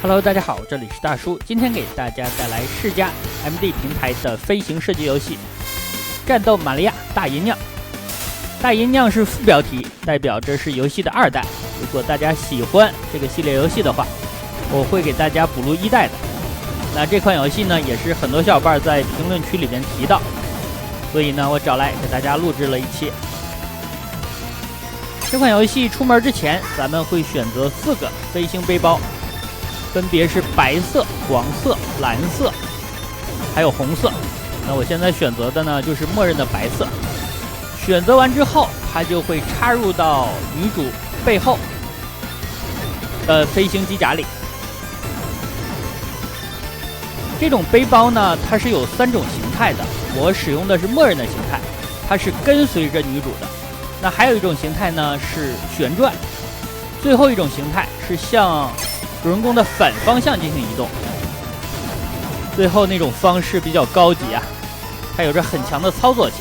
Hello， 大家好，这里是大叔，今天给大家带来世嘉 MD 平台的飞行射击游戏《战斗玛利亚大银酿》。大银酿是副标题，代表这是游戏的2代。如果大家喜欢这个系列游戏的话，我会给大家补录1代的。那这款游戏呢，也是很多小伙伴在评论区里面提到，所以呢，我找来给大家录制了一期。这款游戏出门之前，咱们会选择4个飞行背包，分别是白色、黄色、蓝色，还有红色。那我现在选择的呢，就是默认的白色。选择完之后，它就会插入到女主背后的飞行机甲里。这种背包呢，它是有3种形态的，我使用的是默认的形态，它是跟随着女主的。那还有一种形态呢是旋转，最后一种形态是向主人公的反方向进行移动。最后那种方式比较高级啊，它有着很强的操作性。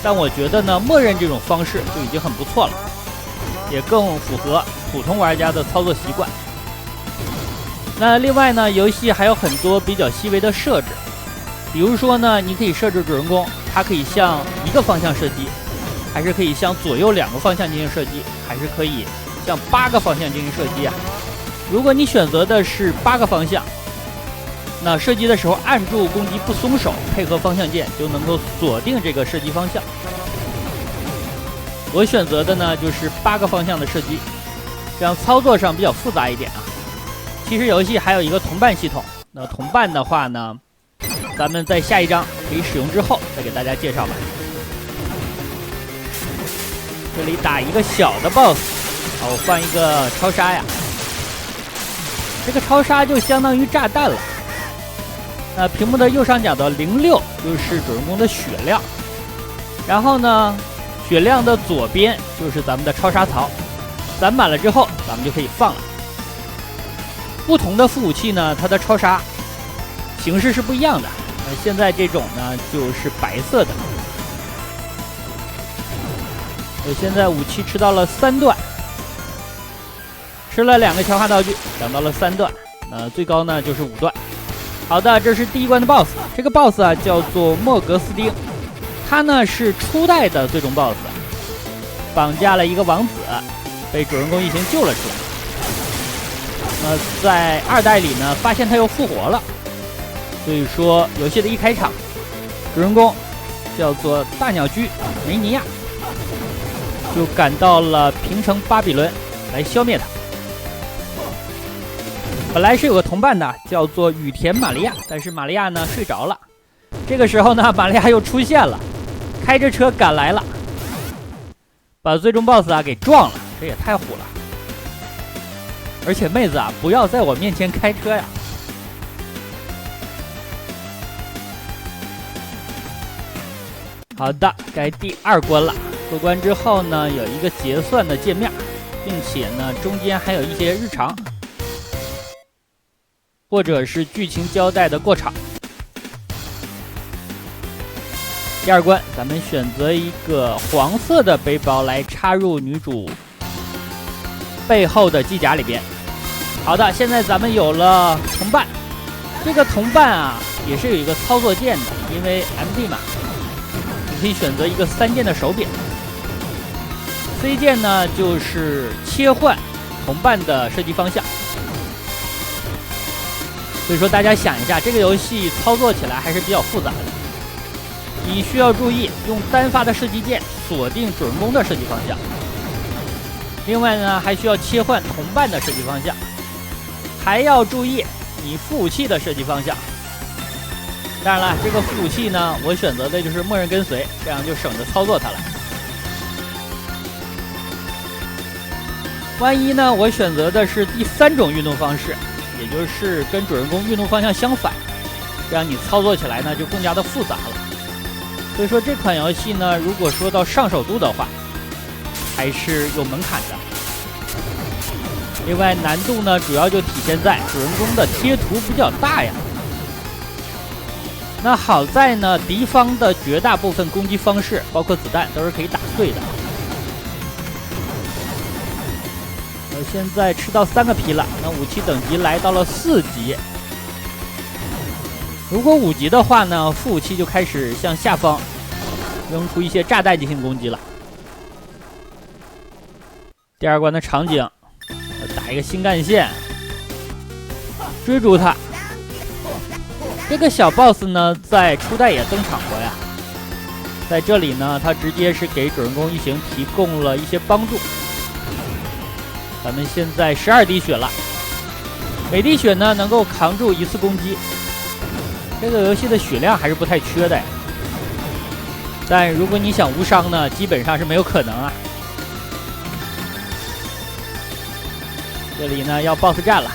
但我觉得呢，默认这种方式就已经很不错了，也更符合普通玩家的操作习惯。那另外呢，游戏还有很多比较细微的设置，比如说呢，你可以设置主人公，它可以向一个方向射击，还是可以向左右2个方向进行射击，还是可以向8个方向进行射击啊。如果你选择的是8个方向，那射击的时候按住攻击不松手，配合方向键就能够锁定这个射击方向。我选择的呢就是8个方向的射击，这样操作上比较复杂一点啊。其实游戏还有一个同伴系统，那同伴的话呢，咱们在下一章可以使用之后再给大家介绍吧。这里打一个小的 BOSS， 好，我放一个超杀呀。这个超杀就相当于炸弹了。那屏幕的右上角的06就是主人公的血量，然后呢，血量的左边就是咱们的超杀槽，攒满了之后咱们就可以放了。不同的副武器呢，它的超杀形式是不一样的。现在这种呢就是白色的。我现在武器吃到了3段，吃了2个强化道具，涨到了3段，最高呢就是5段。好的，这是第1关的 BOSS， 这个 BOSS 啊叫做莫格斯丁，他呢是初代的最终 BOSS， 绑架了一个王子，被主人公一行救了出来。在2代里呢，发现他又复活了，所以说游戏的一开场，主人公叫做大鸟居梅尼亚，就赶到了平城巴比伦来消灭他。本来是有个同伴的，叫做羽田玛利亚，但是玛利亚呢睡着了。这个时候呢，玛利亚又出现了，开着车赶来了，把最终 BOSS 啊给撞了，这也太虎了。而且妹子啊，不要在我面前开车呀！好的，该第2关了。过关之后呢，有一个结算的界面，并且呢，中间还有一些日常，或者是剧情交代的过场。第2关，咱们选择一个黄色的背包来插入女主背后的机甲里边。好的，现在咱们有了同伴，这个同伴啊也是有一个操作键的，因为 MD 嘛，你可以选择一个3键的手柄。C 键呢就是切换同伴的射击方向。所以说大家想一下，这个游戏操作起来还是比较复杂的。你需要注意用单发的射击键锁定主人公的射击方向，另外呢还需要切换同伴的射击方向，还要注意你副武器的射击方向。当然了，这个副武器呢，我选择的就是默认跟随，这样就省着操作它了。万一呢，我选择的是第3种运动方式，也就是跟主人公运动方向相反，这样你操作起来呢就更加的复杂了。所以说这款游戏呢，如果说到上手度的话，还是有门槛的。另外难度呢，主要就体现在主人公的贴图比较大呀。那好在呢，敌方的绝大部分攻击方式，包括子弹都是可以打碎的。我现在吃到3个皮了，那武器等级来到了4级。如果5级的话呢，副武器就开始向下方扔出一些炸弹性攻击了。第2关的场景，打一个新干线，追逐他。这个小 boss 呢，在初代也登场过呀。在这里呢，他直接是给主人公一行提供了一些帮助。咱们现在12滴血了，每滴血呢能够扛住1次攻击。这个游戏的血量还是不太缺的呀。但如果你想无伤呢，基本上是没有可能啊。这里呢要 boss 战了。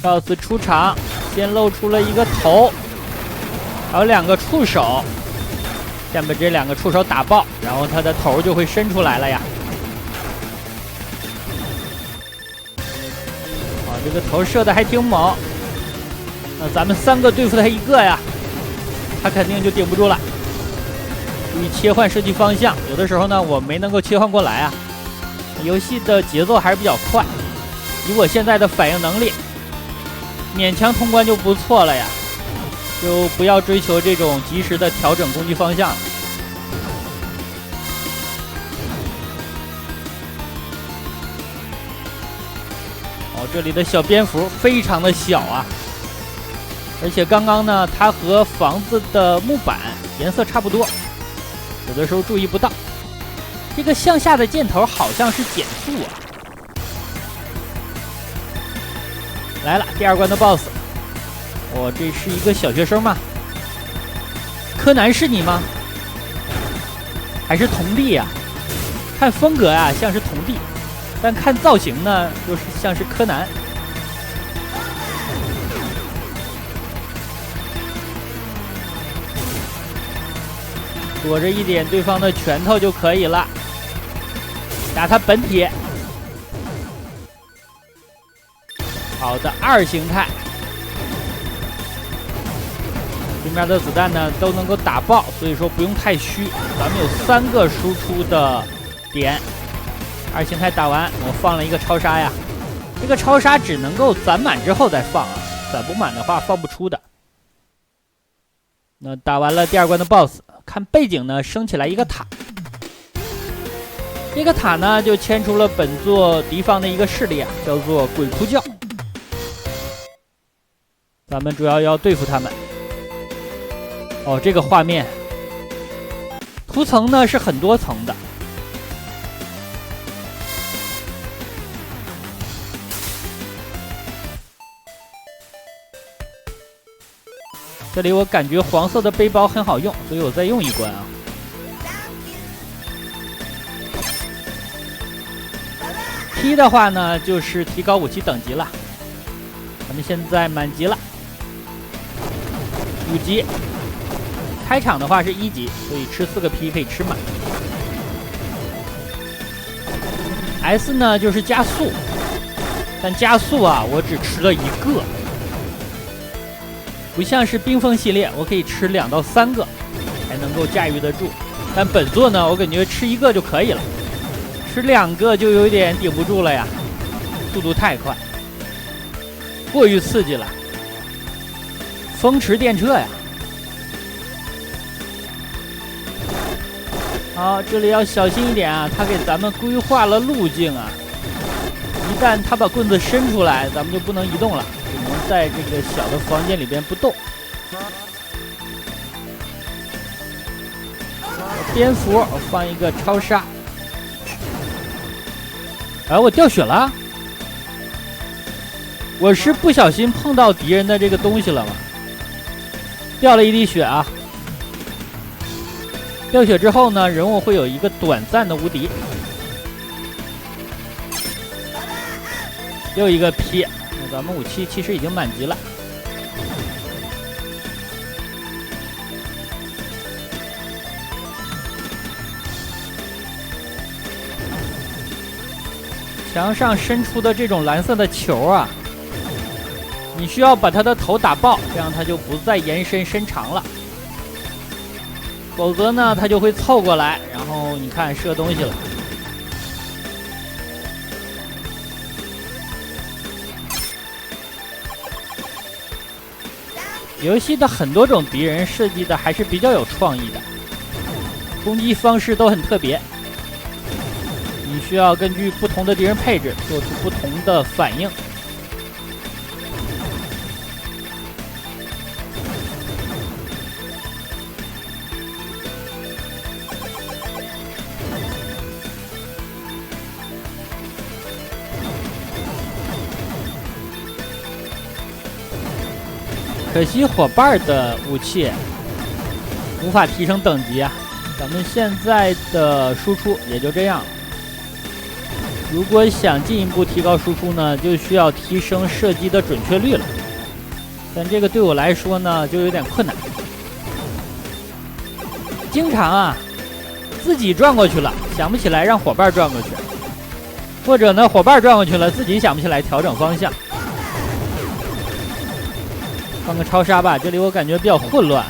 boss 出场，先露出了一个头，还有2个触手，先把这2个触手打爆，然后他的头就会伸出来了呀。好，这个头射的还挺猛，那咱们3个对付他1个呀，他肯定就顶不住了。注意切换射击方向，有的时候呢我没能够切换过来啊。游戏的节奏还是比较快，以我现在的反应能力，勉强通关就不错了呀，就不要追求这种及时的调整攻击方向了。哦，这里的小蝙蝠非常的小啊，而且刚刚呢，它和房子的木板颜色差不多，有的时候注意不到。这个向下的箭头好像是减速啊。来了，第2关的 BOSS。哦，这是一个小学生吗？柯南是你吗？还是童弟呀？看风格啊，像是童弟，但看造型呢，又是像是柯南。躲着一点对方的拳头就可以了，打他本体。好的，2形态，对面的子弹呢都能够打爆，所以说不用太虚。咱们有3个输出的点，2形态打完，我放了一个超杀呀。这个超杀只能够攒满之后再放啊，攒不满的话放不出的。那打完了第2关的 BOSS， 看背景呢升起来一个塔，这个塔呢就牵出了本作敌方的一个势力啊，叫做鬼哭教。咱们主要要对付他们。哦，这个画面，图层呢是很多层的。这里我感觉黄色的背包很好用，所以我再用1关啊。P 的话呢，就是提高武器等级了。咱们现在满级了，5级。开场的话是1级，所以吃4个 P 可以吃满。S 呢就是加速，但加速啊，我只吃了1个。不像是冰封系列，我可以吃2到3个才能够驾驭得住。但本作呢，我感觉吃1个就可以了，吃2个就有点顶不住了呀，速度太快，过于刺激了。风驰电掣呀！好，这里要小心一点啊，他给咱们规划了路径啊。一旦他把棍子伸出来，咱们就不能移动了，只能在这个小的房间里边不动。蝙蝠，我放一个超杀。哎，我掉血了，我是不小心碰到敌人的这个东西了吗？掉了1滴血啊！掉血之后呢，人物会有一个短暂的无敌。又一个 P， 那咱们武器其实已经满级了。墙上伸出的这种蓝色的球啊，你需要把它的头打爆，这样它就不再延伸伸长了。否则呢他就会凑过来，然后你看射东西了。游戏的很多种敌人设计的还是比较有创意的，攻击方式都很特别，你需要根据不同的敌人配置做出不同的反应。可惜伙伴的武器无法提升等级啊，咱们现在的输出也就这样了。如果想进一步提高输出呢，就需要提升射击的准确率了。但这个对我来说呢，就有点困难。经常啊，自己转过去了，想不起来让伙伴转过去，或者呢，伙伴转过去了，自己想不起来调整方向。放个超杀吧，这里我感觉比较混乱，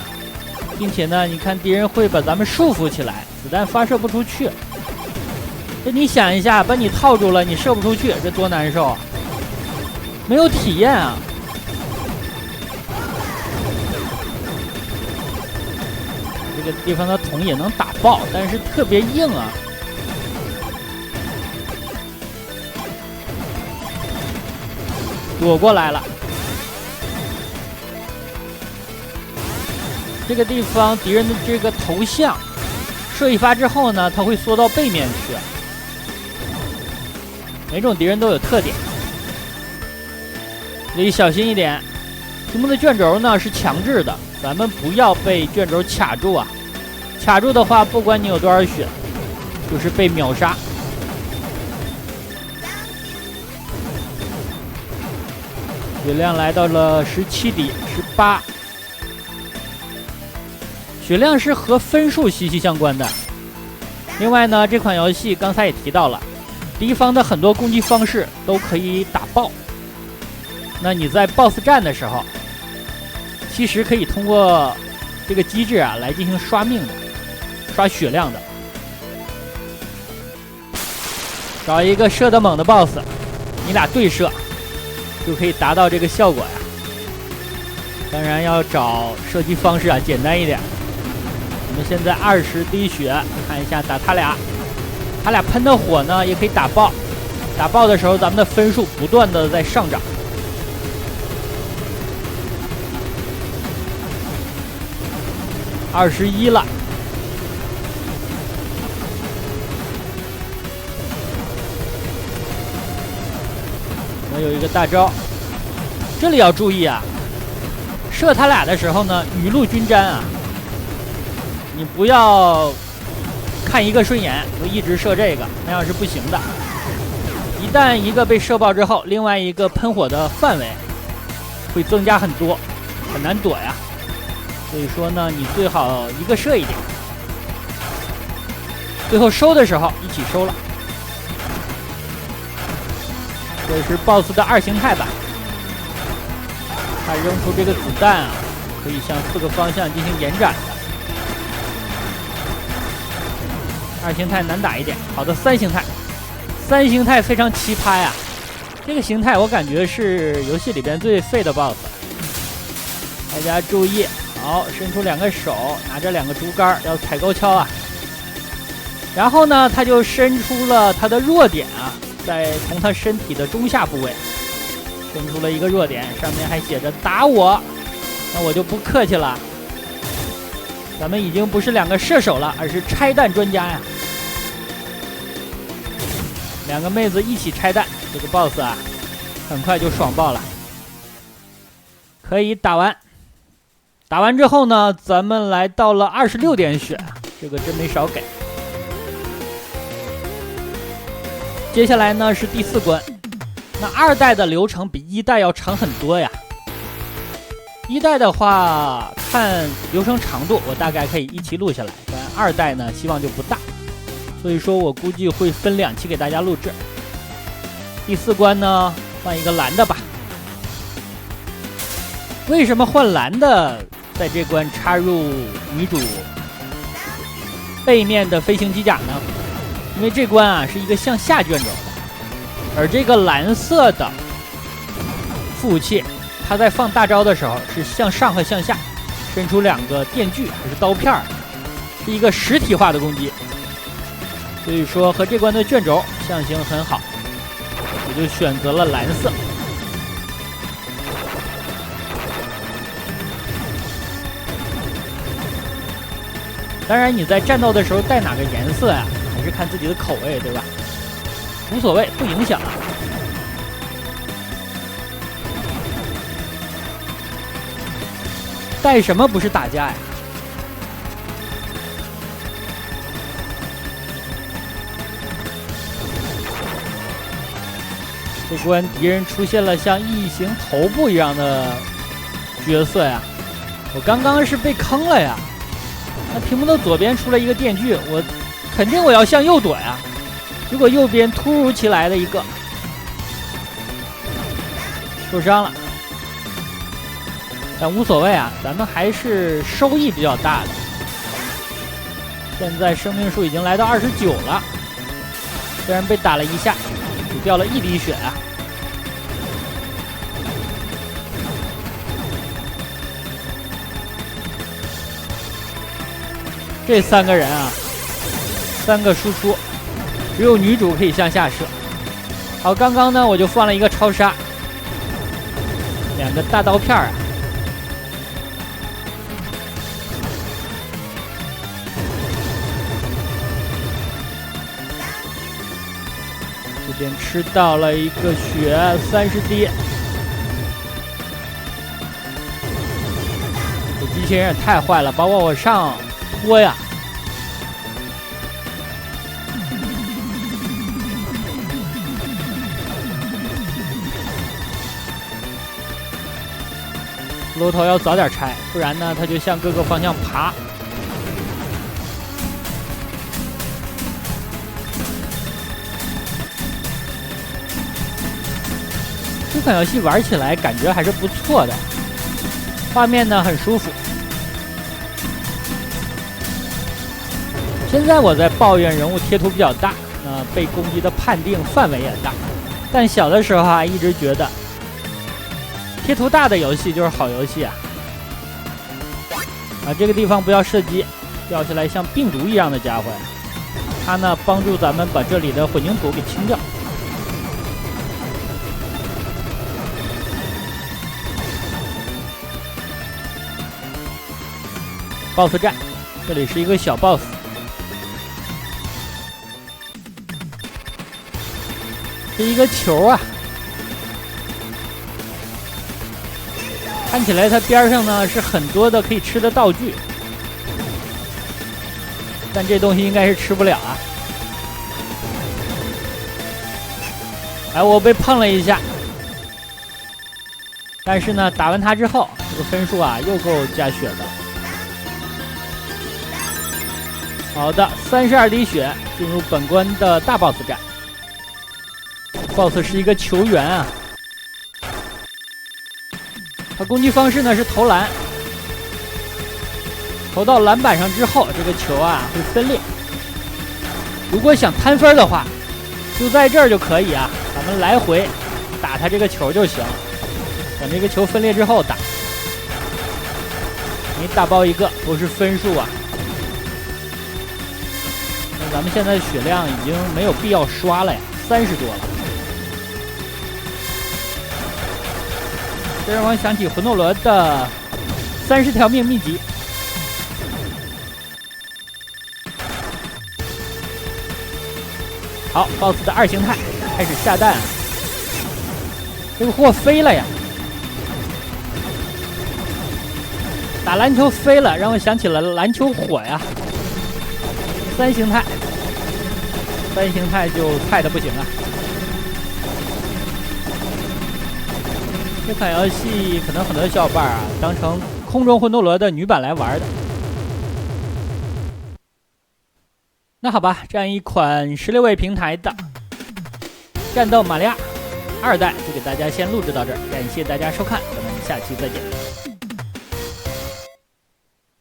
并且呢，你看敌人会把咱们束缚起来，子弹发射不出去。这你想一下，把你套住了，你射不出去，这多难受啊！没有体验啊！这个地方的桶也能打爆，但是特别硬啊！躲过来了。这个地方敌人的这个头像射一发之后呢，它会缩到背面去。每种敌人都有特点，所以小心一点。题目的卷轴呢是强制的，咱们不要被卷轴卡住啊！卡住的话，不管你有多少血，就是被秒杀。血量来到了17滴，18。血量是和分数息息相关的。另外呢，这款游戏刚才也提到了，敌方的很多攻击方式都可以打爆。那你在 BOSS 战的时候，其实可以通过这个机制啊来进行刷命的，刷血量的。找一个射得猛的 BOSS， 你俩对射，就可以达到这个效果呀。当然要找射击方式啊简单一点。我们现在20滴血，看一下打他俩喷的火呢也可以打爆，打爆的时候咱们的分数不断的在上涨。21了，我有一个大招，这里要注意啊，射他俩的时候呢雨露均沾啊。你不要看一个顺眼就一直射这个，那样是不行的。一旦一个被射爆之后，另外一个喷火的范围会增加很多，很难躲呀。所以说呢，你最好一个射一点，最后收的时候一起收了。这是 BOSS 的2形态版，他扔出这个子弹啊，可以向4个方向进行延展的。2形态难打一点。好的，3形态，3形态非常奇葩呀！这个形态我感觉是游戏里边最废的 BOSS。大家注意，好，伸出2个手，拿着2个竹竿，要踩高跷啊。然后呢，他就伸出了他的弱点啊，在从他身体的中下部位伸出了一个弱点，上面还写着打我，那我就不客气了。咱们已经不是2个射手了，而是拆弹专家呀！2个妹子一起拆弹，这个 BOSS 啊，很快就爽爆了。可以打完，打完之后呢，咱们来到了26点血，这个真没少给。接下来呢是第4关，那2代的流程比1代要长很多呀。1代的话，看流程长度，我大概可以一期录下来，但2代呢希望就不大，所以说我估计会分2期给大家录制。第4关呢，换一个蓝的吧。为什么换蓝的在这关插入女主背面的飞行机甲呢，因为这关啊是一个向下卷轴的，而这个蓝色的副武器，它在放大招的时候是向上和向下伸出2个电锯还是刀片，是一个实体化的攻击，所以说和这关的卷轴象形很好，我就选择了蓝色。当然你在战斗的时候带哪个颜色呀，还是看自己的口味，对吧？无所谓，不影响啊。带什么不是打架呀？这关敌人出现了像异形头部一样的角色呀，我刚刚是被坑了呀。那屏幕的左边出了一个电锯，我肯定我要向右躲呀，结果右边突如其来的一个受伤了，但无所谓啊，咱们还是收益比较大的。现在生命数已经来到29了，虽然被打了一下，只掉了1滴血啊。这3个人啊，3个输出，只有女主可以向下射。好，刚刚呢我就放了一个超杀，2个大刀片啊。这边吃到了一个血，30滴。这机器人也太坏了，把我往上拖呀！楼头要早点拆，不然呢，它就向各个方向爬。这款游戏玩起来感觉还是不错的，画面呢很舒服。现在我在抱怨人物贴图比较大，被攻击的判定范围也大，但小的时候啊，一直觉得贴图大的游戏就是好游戏啊！这个地方不要射击，掉下来像病毒一样的家伙呀，它呢帮助咱们把这里的混凝土给清掉。BOSS 战，这里是一个小 BOSS。是一个球啊，看起来它边上呢是很多的可以吃的道具，但这东西应该是吃不了啊。哎，我被碰了一下，但是呢，打完它之后，这个分数啊又够加血的。好的，32滴血，进入本关的大 BOSS 战。BOSS 是一个球员啊，他攻击方式呢是投篮，投到篮板上之后，这个球啊会分裂。如果想摊分的话，就在这儿就可以啊，咱们来回打他这个球就行，等这个球分裂之后打。你打爆一个都是分数啊。那咱们现在的血量已经没有必要刷了呀，30多了。这让我想起魂斗罗的30条命秘籍。好 ，BOSS 的2形态开始下蛋，这个货飞了呀！打篮球飞了，让我想起了篮球火呀。3形态，3形态就菜的不行啊。这款游戏可能很多小伙伴啊当成空中魂斗罗的女版来玩的。那好吧，这样一款16位平台的战斗玛利亚2代就给大家先录制到这儿，感谢大家收看，咱们下期再见。